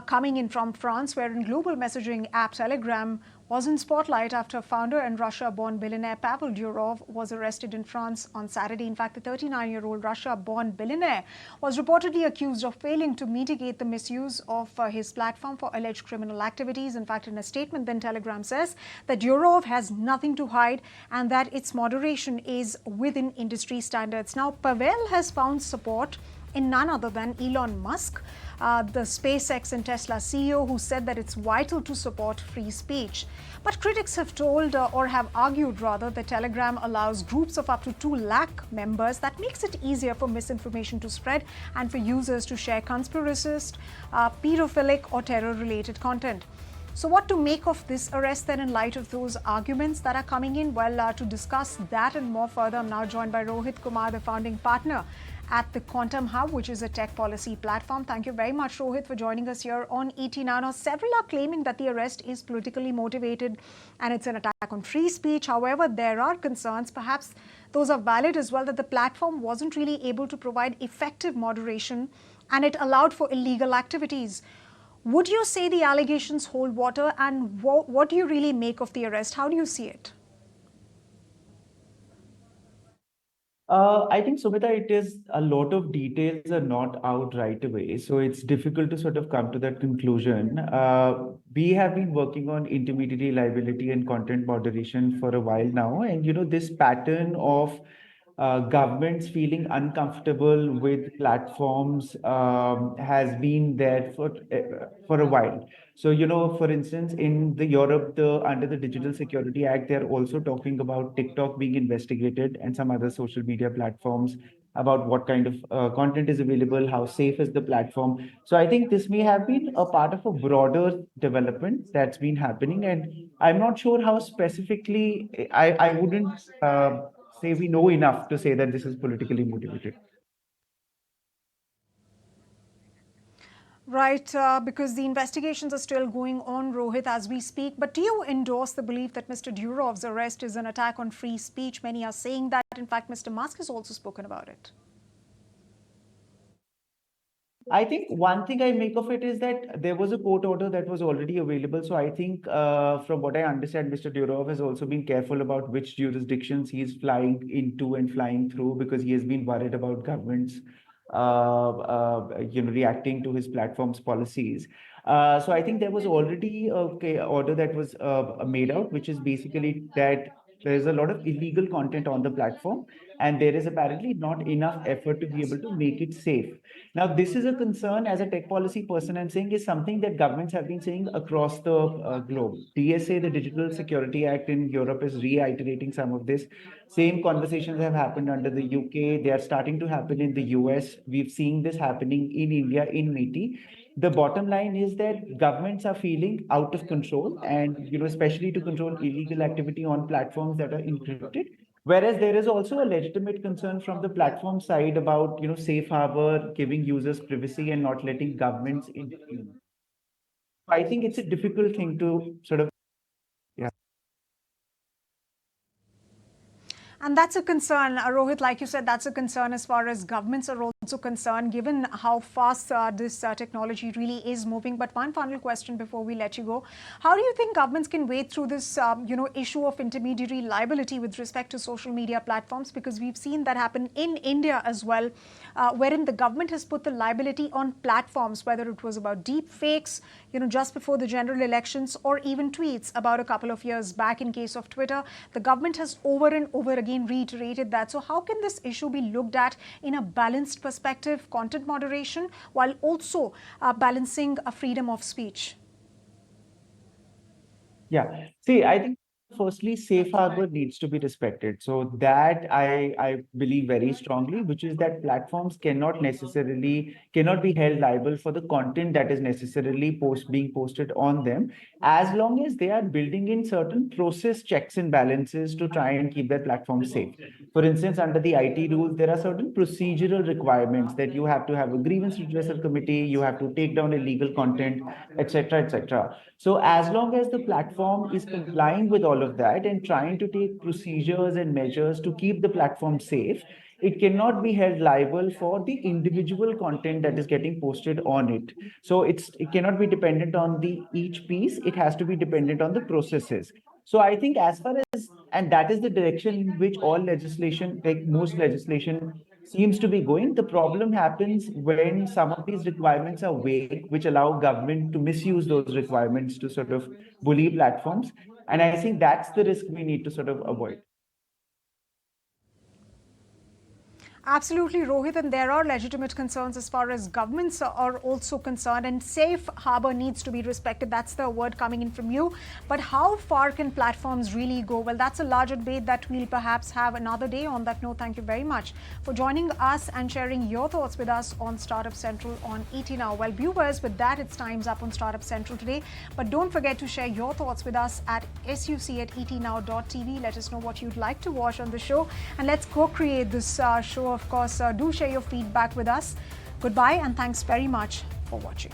coming in from France, wherein global messaging app Telegram was in spotlight after founder and Russia-born billionaire Pavel Durov was arrested in France on Saturday. In fact, the 39-year-old Russia-born billionaire was reportedly accused of failing to mitigate the misuse of his platform for alleged criminal activities. In fact, in a statement, then Telegram says that Durov has nothing to hide and that its moderation is within industry standards. Now, Pavel has found support in none other than Elon Musk, the SpaceX and Tesla CEO, who said that it's vital to support free speech. But critics have told or have argued rather that Telegram allows groups of up to 2 lakh members. That makes it easier for misinformation to spread and for users to share conspiracist, pedophilic or terror-related content. So what to make of this arrest then in light of those arguments that are coming in? Well, to discuss that and more further, I'm now joined by Rohit Kumar, the founding partner at the Quantum Hub, which is a tech policy platform. Thank you very much, Rohit, for joining us here on ET Now. Now, several are claiming that the arrest is politically motivated and it's an attack on free speech. However, there are concerns, perhaps those are valid as well, that the platform wasn't really able to provide effective moderation and it allowed for illegal activities. Would you say the allegations hold water, and what do you really make of the arrest? How do you see it? I think, Sumita, it is a lot of details are not out right away. So it's difficult to sort of come to that conclusion. We have been working on intermediary liability and content moderation for a while now. And, this pattern of governments feeling uncomfortable with platforms has been there for a while. So, for instance, in the Europe, under the Digital Security Act, they're also talking about TikTok being investigated and some other social media platforms about what kind of content is available, how safe is the platform. So I think this may have been a part of a broader development that's been happening. And I'm not sure how specifically, I wouldn't say we know enough to say that this is politically motivated. Right, because the investigations are still going on, Rohit, as we speak. But do you endorse the belief that Mr. Durov's arrest is an attack on free speech? Many are saying that. In fact, Mr. Musk has also spoken about it. I think one thing I make of it is that there was a court order that was already available. So I think, from what I understand, Mr. Durov has also been careful about which jurisdictions he is flying into and flying through, because he has been worried about governments, reacting to his platform's policies. So I think there was already a order that was made out, which is basically that there is a lot of illegal content on the platform, and there is apparently not enough effort to be able to make it safe. Now, this is a concern as a tech policy person, I'm saying, is something that governments have been saying across the globe. DSA, the Digital Security Act in Europe, is reiterating some of this. Same conversations have happened under the UK. They are starting to happen in the US. We've seen this happening in India, in MeitY. The bottom line is that governments are feeling out of control, and especially to control illegal activity on platforms that are encrypted. Whereas there is also a legitimate concern from the platform side about, safe harbor, giving users privacy and not letting governments intervene. I think it's a difficult thing to sort of, yeah. And that's a concern, Rohit, like you said, that's a concern as far as governments are also concerned, given how fast this technology really is moving. But one final question before we let you go. How do you think governments can wade through this, issue of intermediary liability with respect to social media platforms? Because we've seen that happen in India as well, wherein the government has put the liability on platforms, whether it was about deep fakes, just before the general elections, or even tweets about a couple of years back in case of Twitter. The government has over and over again reiterated that. So how can this issue be looked at in a balanced perspective, content moderation, while also balancing a freedom of speech? Yeah. See, I think firstly, safe harbor needs to be respected. So that I believe very strongly, which is that platforms cannot be held liable for the content that is necessarily being posted on them, as long as they are building in certain process checks and balances to try and keep their platform safe. For instance, under the IT rules, there are certain procedural requirements that you have to have a grievance redressal committee, you have to take down illegal content, etc., etc. So as long as the platform is complying with all of that and trying to take procedures and measures to keep the platform safe, it cannot be held liable for the individual content that is getting posted on it. So it cannot be dependent on the each piece. It has to be dependent on the processes. So I think as far as, and that is the direction in which all legislation, like most legislation, seems to be going. The problem happens when some of these requirements are vague, which allow government to misuse those requirements to sort of bully platforms. And I think that's the risk we need to sort of avoid. Absolutely, Rohit, and there are legitimate concerns as far as governments are also concerned, and safe harbor needs to be respected. That's the word coming in from you. But how far can platforms really go? Well, that's a larger debate that we'll perhaps have another day. On that note, thank you very much for joining us and sharing your thoughts with us on Startup Central on ET Now. Well, viewers, with that, it's time's up on Startup Central today. But don't forget to share your thoughts with us at suc@etnow.tv. Let us know what you'd like to watch on the show, and let's co-create this show. Of course, do share your feedback with us. Goodbye, and thanks very much for watching.